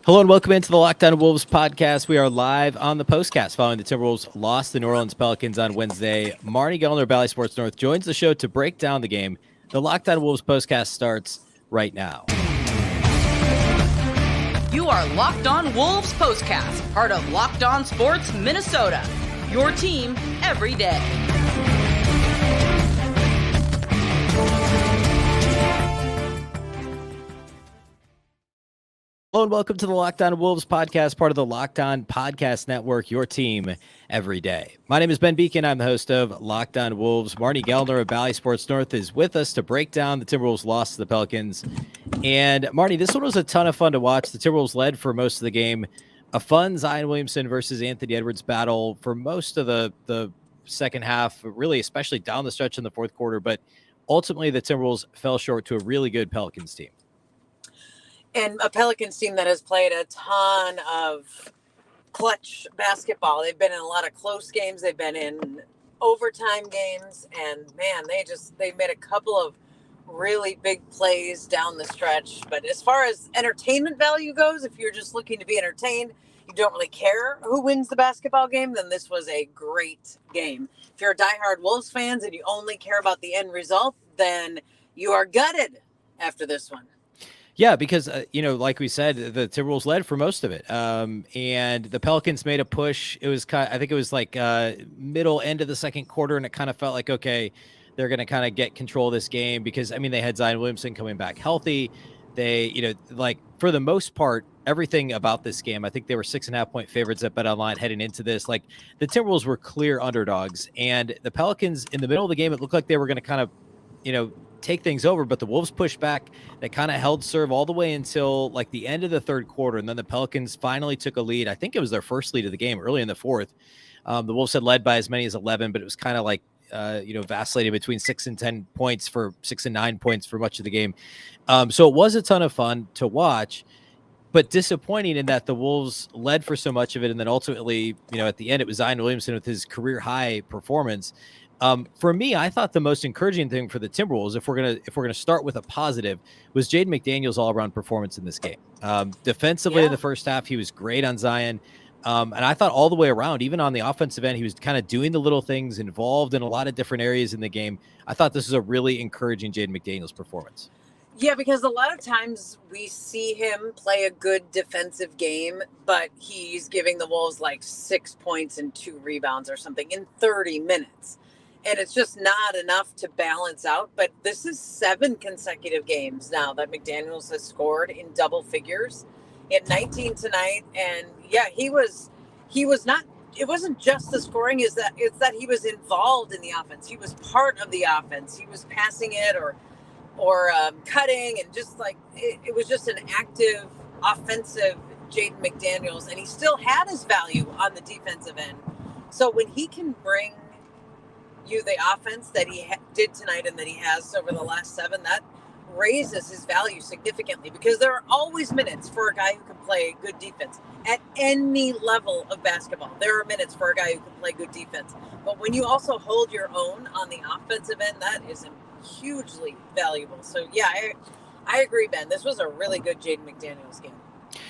Hello and welcome into the Locked On Wolves podcast. We are live on the POSTCAST following the Timberwolves lost the New Orleans Pelicans on Wednesday. Marney Gellner of Valley Sports North joins the show to break down the game. The Locked On Wolves POSTCAST starts right now. You are Locked On Wolves POSTCAST, part of Locked On Sports Minnesota. Your team every day. Hello and welcome to the Locked On Wolves podcast, part of the Locked On Podcast Network, your team every day. My name is Ben Beecken. I'm the host of Locked On Wolves. Marney Gellner of Valley Sports North is with us to break down the Timberwolves' loss to the Pelicans. And Marney, this one was a ton of fun to watch. The Timberwolves led for most of the game. A fun Zion Williamson versus Anthony Edwards battle for most of the second half, really, especially down the stretch in the fourth quarter. But ultimately, the Timberwolves fell short to a really good Pelicans team. And a Pelicans team that has played a ton of clutch basketball. They've been in a lot of close games. They've been in overtime games. And, man, they made a couple of really big plays down the stretch. But as far as entertainment value goes, if you're just looking to be entertained, you don't really care who wins the basketball game, then this was a great game. If you're a diehard Wolves fans and you only care about the end result, then you are gutted after this one. Yeah, because, like we said, the Timberwolves led for most of it. And the Pelicans made a push. It was I think it was like middle end of the second quarter, and it kind of felt like, okay, they're going to kind of get control of this game because, they had Zion Williamson coming back healthy. They, for the most part, everything about this game, I think they were 6.5 point favorites at BetOnline heading into this. Like, the Timberwolves were clear underdogs. And the Pelicans, in the middle of the game, it looked like they were going to kind of, take things over, but the Wolves pushed back. They kind of held serve all the way until like the end of the third quarter, and then the Pelicans finally took a lead. I think it was their first lead of the game early in the fourth. The Wolves had led by as many as 11, but it was kind of like vacillating between 6 and 9 points for much of the game. So it was a ton of fun to watch, but disappointing in that the Wolves led for so much of it, and then ultimately, at the end, it was Zion Williamson with his career high performance. For me, I thought the most encouraging thing for the Timberwolves, if we're gonna start with a positive, was Jaden McDaniels' all-around performance in this game. Defensively, in the first half, he was great on Zion, and I thought all the way around, even on the offensive end, he was kind of doing the little things, involved in a lot of different areas in the game. I thought this was a really encouraging Jaden McDaniels performance. Yeah, because a lot of times we see him play a good defensive game, but he's giving the Wolves like 6 points and 2 rebounds or something in 30 minutes. And it's just not enough to balance out. But this is 7 consecutive games now that McDaniels has scored in double figures. He had 19 tonight. And yeah, he was not, it wasn't just the scoring, it's that he was involved in the offense. He was part of the offense. He was passing it or cutting, and just like, it was just an active offensive Jaden McDaniels. And he still had his value on the defensive end. So when he can bring you the offense that he did tonight and that he has over the last 7, that raises his value significantly, because there are always minutes for a guy who can play good defense at any level of basketball. There are minutes for a guy who can play good defense, but when you also hold your own on the offensive end, that is hugely valuable. So yeah, I agree, Ben. This was a really good Jaden McDaniels game.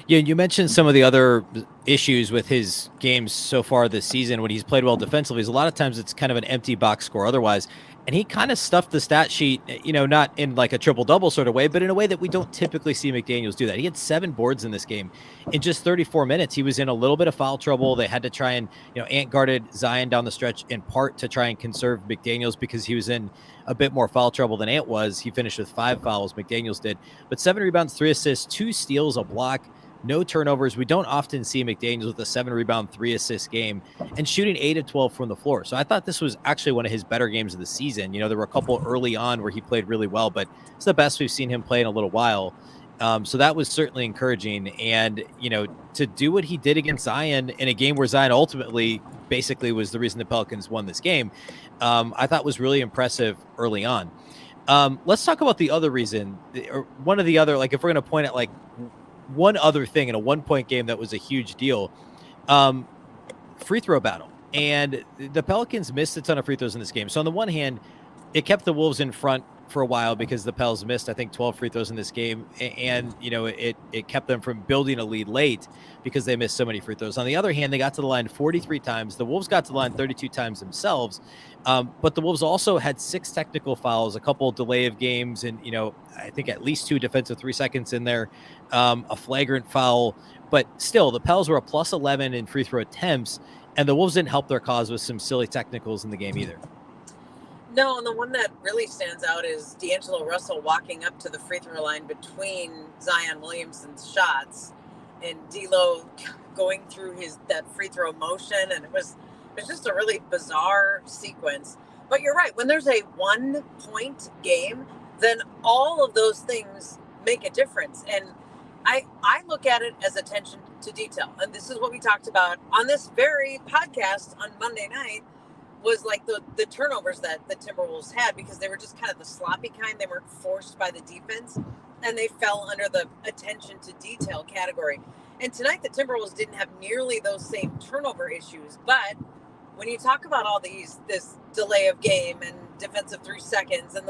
Yeah, you mentioned some of the other issues with his games so far this season when he's played well defensively. A lot of times it's kind of an empty box score otherwise. And he kind of stuffed the stat sheet, not in like a triple-double sort of way, but in a way that we don't typically see McDaniels do that. He had 7 boards in this game. In just 34 minutes, he was in a little bit of foul trouble. They had to try and, Ant guarded Zion down the stretch in part to try and conserve McDaniels because he was in a bit more foul trouble than Ant was. He finished with 5 fouls, McDaniels did. But 7 rebounds, 3 assists, 2 steals, a block, no turnovers. We don't often see McDaniels with a 7-rebound, 3-assist game and shooting 8 of 12 from the floor. So I thought this was actually one of his better games of the season. There were a couple early on where he played really well, but it's the best we've seen him play in a little while. So that was certainly encouraging. And, to do what he did against Zion in a game where Zion ultimately basically was the reason the Pelicans won this game, I thought was really impressive early on. Let's talk about the other reason, or one of the other, like if we're going to point at like one other thing in a 1-point game that was a huge deal, free throw battle. And the Pelicans missed a ton of free throws in this game. So on the one hand, it kept the Wolves in front for a while because the Pels missed, I think, 12 free throws in this game. And, it kept them from building a lead late because they missed so many free throws. On the other hand, they got to the line 43 times. The Wolves got to the line 32 times themselves. But the Wolves also had 6 technical fouls, a couple delay of games, and, I think at least 2 defensive 3 seconds in there, a flagrant foul. But still, the Pels were a plus 11 in free throw attempts, and the Wolves didn't help their cause with some silly technicals in the game either. No, and the one that really stands out is D'Angelo Russell walking up to the free throw line between Zion Williamson's shots and D'Lo going through that free throw motion, and it was just a really bizarre sequence. But you're right, when there's a 1-point game, then all of those things make a difference. And I look at it as attention to detail. And this is what we talked about on this very podcast on Monday night, was like the turnovers that the Timberwolves had, because they were just kind of the sloppy kind. They weren't forced by the defense, and they fell under the attention to detail category. And tonight the Timberwolves didn't have nearly those same turnover issues. But when you talk about all this delay of game and defensive 3 seconds and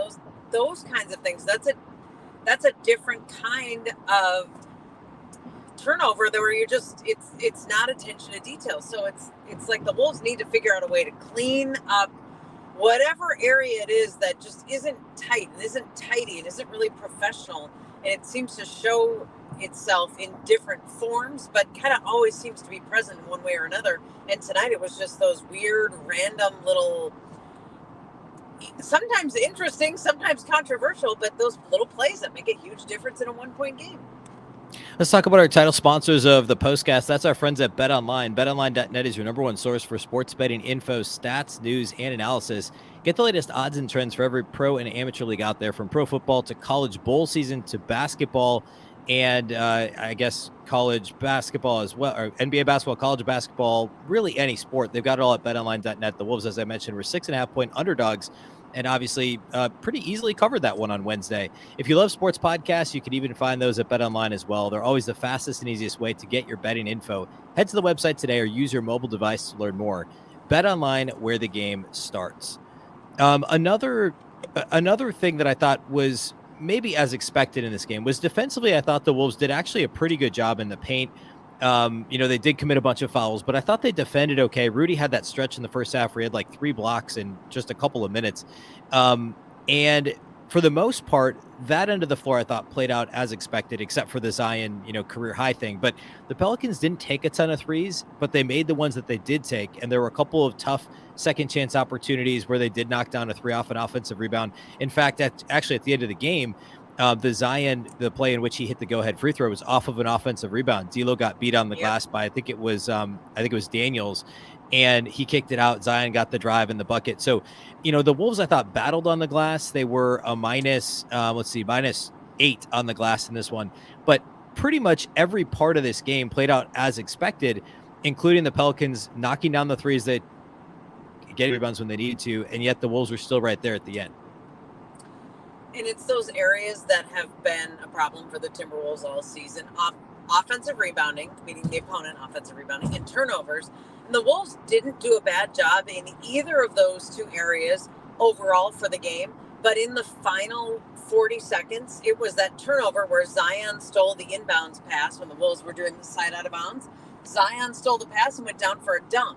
those kinds of things, that's a different kind of turnover where you're just it's not attention to detail. So it's like the Wolves need to figure out a way to clean up whatever area it is that just isn't tight and isn't tidy and isn't really professional, and it seems to show itself in different forms, but kind of always seems to be present in one way or another. And tonight it was just those weird random little, sometimes interesting, sometimes controversial, but those little plays that make a huge difference in a 1-point game. Let's talk about our title sponsors of the Postcast. That's our friends at BetOnline. BetOnline.net is your number one source for sports betting info, stats, news, and analysis. Get the latest odds and trends for every pro and amateur league out there, from pro football to college bowl season to basketball and I guess college basketball as well, or NBA basketball, college basketball, really any sport. They've got it all at BetOnline.net. The Wolves, as I mentioned, were 6.5-point underdogs, and obviously pretty easily covered that one on Wednesday. If you love sports podcasts, you can even find those at BetOnline as well. They're always the fastest and easiest way to get your betting info. Head to the website today or use your mobile device to learn more. BetOnline, where the game starts. Another thing that I thought was maybe as expected in this game was defensively. I thought the Wolves did actually a pretty good job in the paint. They did commit a bunch of fouls, but I thought they defended okay. Rudy had that stretch in the first half where he had like 3 blocks in just a couple of minutes. And for the most part, that end of the floor I thought played out as expected, except for the Zion, career high thing. But the Pelicans didn't take a ton of threes, but they made the ones that they did take. And there were a couple of tough second chance opportunities where they did knock down a 3 off an offensive rebound. In fact, actually at the end of the game, the play in which he hit the go-ahead free throw was off of an offensive rebound. D'Lo got beat on the glass by I think it was Daniels, and he kicked it out. Zion got the drive and the bucket. So, the Wolves, I thought, battled on the glass. They were a -8 on the glass in this one, but pretty much every part of this game played out as expected, including the Pelicans knocking down the threes that get rebounds when they needed to, and yet the Wolves were still right there at the end. And it's those areas that have been a problem for the Timberwolves all season. Offensive rebounding, meaning the opponent offensive rebounding, and turnovers. And the Wolves didn't do a bad job in either of those 2 areas overall for the game. But in the final 40 seconds, it was that turnover where Zion stole the inbounds pass when the Wolves were doing the side out of bounds. Zion stole the pass and went down for a dunk.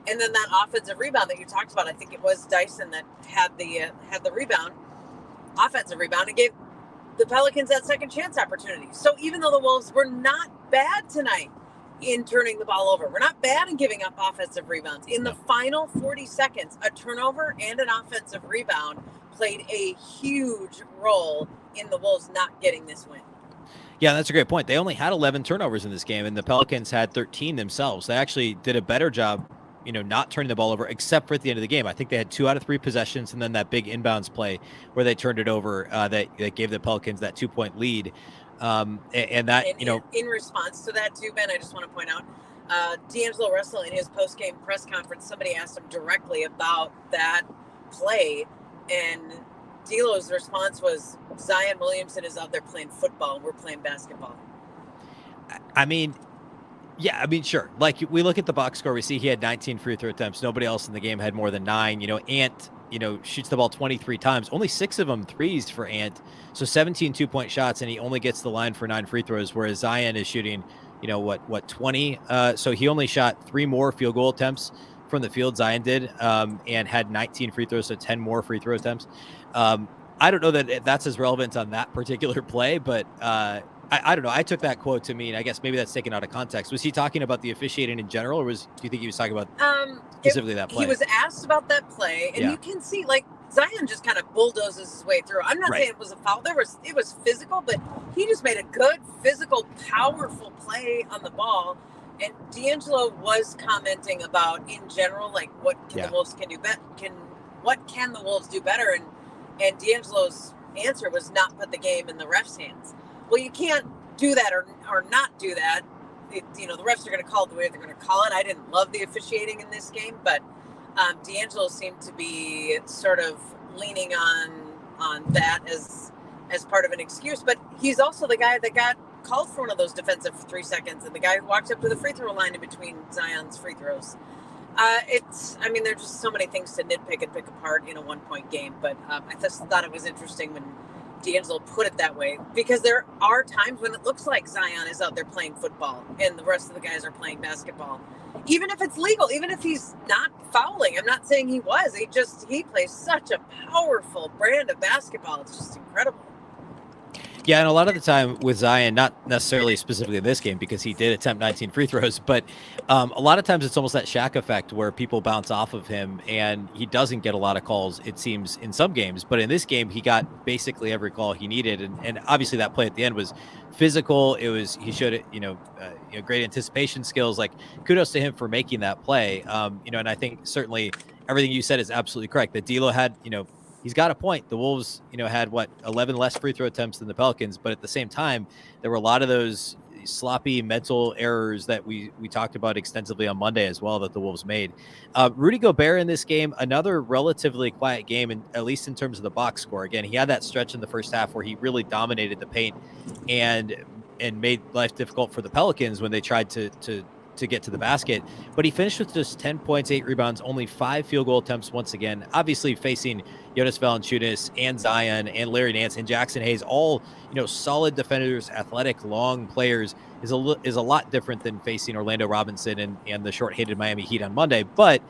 And then that offensive rebound that you talked about, I think it was Dyson that had the rebound. Offensive rebound, and gave the Pelicans that second chance opportunity. So even though the Wolves were not bad tonight in turning the ball over, we're not bad in giving up offensive rebounds. In the final 40 seconds, a turnover and an offensive rebound played a huge role in the Wolves not getting this win. Yeah, that's a great point. They only had 11 turnovers in this game, and the Pelicans had 13 themselves. They actually did a better job not turning the ball over, except for at the end of the game. I think they had 2 out of 3 possessions, and then that big inbounds play where they turned it over that gave the Pelicans that 2-point lead. In response to that too, Ben, I just want to point out, D'Angelo Russell in his post-game press conference, somebody asked him directly about that play, and D'Lo's response was, Zion Williamson is out there playing football, and we're playing basketball. Sure. Like, we look at the box score, we see he had 19 free throw attempts. Nobody else in the game had more than 9. Ant shoots the ball 23 times, only 6 of them threes for Ant. So 17 2-point shots, and he only gets the line for 9 free throws, whereas Zion is shooting, 20. So he only shot 3 more field goal attempts from the field, Zion did, and had 19 free throws, so 10 more free throw attempts. I don't know that that's as relevant on that particular play, but I don't know. I took that quote to mean, I guess maybe that's taken out of context. Was he talking about the officiating in general, or do you think he was talking about specifically that play? He was asked about that play, and you can see, like, Zion just kind of bulldozes his way through. I'm not saying it was a foul. It was physical, but he just made a good, physical, powerful play on the ball. And D'Angelo was commenting about, in general, like, what can the Wolves what can the Wolves do better? And D'Angelo's answer was not put the game in the refs' hands. Well, you can't do that or not do that. The refs are going to call it the way they're going to call it. I didn't love the officiating in this game, but D'Angelo seemed to be sort of leaning on that as part of an excuse. But he's also the guy that got called for one of those defensive 3 seconds, and the guy who walked up to the free throw line in between Zion's free throws. There's just so many things to nitpick and pick apart in a 1-point game. But I just thought it was interesting when D'Angelo put it that way, because there are times when it looks like Zion is out there playing football and the rest of the guys are playing basketball. Even if it's legal, even if he's not fouling. I'm not saying he was. He plays such a powerful brand of basketball. It's just incredible. Yeah, and a lot of the time with Zion, not necessarily specifically in this game because he did attempt 19 free throws, but a lot of times it's almost that Shaq effect where people bounce off of him and he doesn't get a lot of calls, it seems, in some games. But in this game, he got basically every call he needed. And obviously that play at the end was physical. He showed great anticipation skills. Like, kudos to him for making that play. And I think certainly everything you said is absolutely correct. That D'Lo had, he's got a point. The Wolves, had 11 less free throw attempts than the Pelicans, but at the same time, there were a lot of those sloppy mental errors that we talked about extensively on Monday as well that the Wolves made. Rudy Gobert in this game, another relatively quiet game, and at least in terms of the box score. Again, he had that stretch in the first half where he really dominated the paint and made life difficult for the Pelicans when they tried to get to the basket, but he finished with just 10 points, 8 rebounds, only 5 field goal attempts once again, obviously facing Jonas Valanciunas and Zion and Larry Nance and Jackson Hayes, all, solid defenders, athletic, long players, is a lot different than facing Orlando Robinson and the short-handed Miami Heat on Monday. But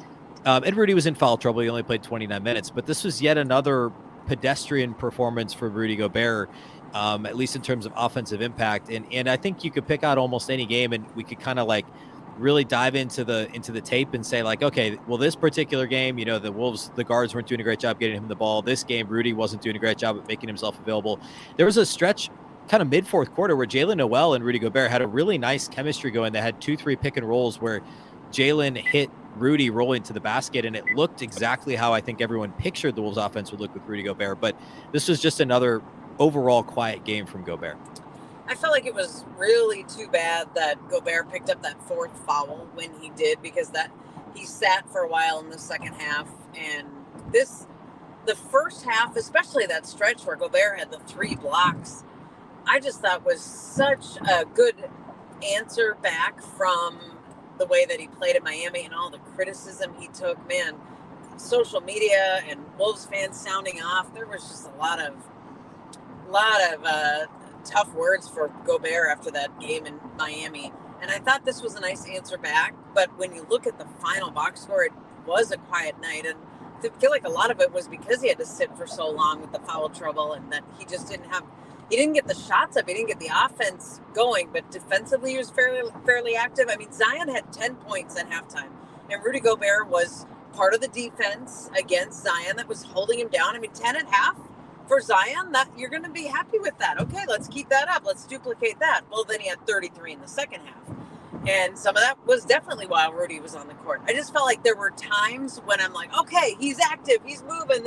Ed Rudy was in foul trouble. He only played 29 minutes, but this was yet another pedestrian performance for Rudy Gobert, at least in terms of offensive impact. And I think you could pick out almost any game and we could kind of really dive into the tape and say, okay, well, this particular game, the Wolves, the guards weren't doing a great job getting him the ball. This game, Rudy wasn't doing a great job at making himself available. There was a stretch kind of mid fourth quarter where Jalen Noel and Rudy Gobert had a really nice chemistry going. They had 2-3 pick and rolls where Jalen hit Rudy rolling to the basket, and it looked exactly how I think everyone pictured the Wolves offense would look with Rudy Gobert. But this was just another overall quiet game from Gobert. I felt like it was really too bad that Gobert picked up that 4th foul when he did, because that he sat for a while in the second half. And the first half, especially that stretch where Gobert had the 3 blocks, I just thought was such a good answer back from the way that he played at Miami and all the criticism he took. Man, social media and Wolves fans sounding off. There was just a lot of tough words for Gobert after that game in Miami. And I thought this was a nice answer back. But when you look at the final box score, it was a quiet night. And I feel like a lot of it was because he had to sit for so long with the foul trouble, and that he just he didn't get the shots up. He didn't get the offense going, but defensively he was fairly active. I mean, Zion had 10 points at halftime, and Rudy Gobert was part of the defense against Zion that was holding him down. I mean, 10 at half for Zion, that you're going to be happy with that. Okay, let's keep that up. Let's duplicate that. Well, then he had 33 in the second half. And some of that was definitely while Rudy was on the court. I just felt like there were times when I'm like, okay, he's active, he's moving.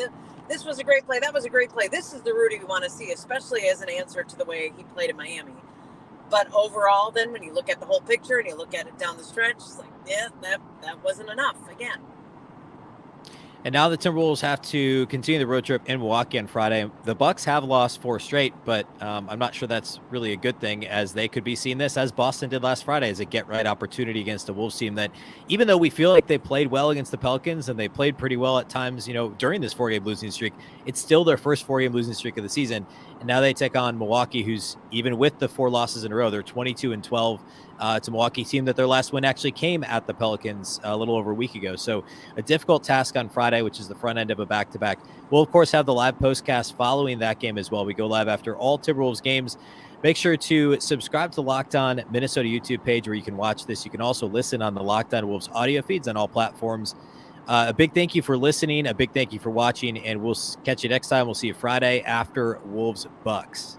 This was a great play. That was a great play. This is the Rudy we want to see, especially as an answer to the way he played in Miami. But overall, then, when you look at the whole picture and you look at it down the stretch, it's like, yeah, that wasn't enough again. And now the Timberwolves have to continue the road trip in Milwaukee on Friday. The Bucks have lost 4 straight, but I'm not sure that's really a good thing, as they could be seeing this, as Boston did last Friday, as a get-right opportunity against a Wolves team that, even though we feel like they played well against the Pelicans, and they played pretty well at times, during this 4-game losing streak, it's still their first 4-game losing streak of the season. And now they take on Milwaukee, who's, even with the 4 losses in a row, they're 22-12. It's a Milwaukee team that their last win actually came at the Pelicans a little over a week ago. So a difficult task on Friday, which is the front end of a back-to-back. We'll, of course, have the live postcast following that game as well. We go live after all Timberwolves games. Make sure to subscribe to Locked On Minnesota YouTube page where you can watch this. You can also listen on the Locked On Wolves audio feeds on all platforms. A big thank you for listening. A big thank you for watching, and we'll catch you next time. We'll see you Friday after Wolves Bucks.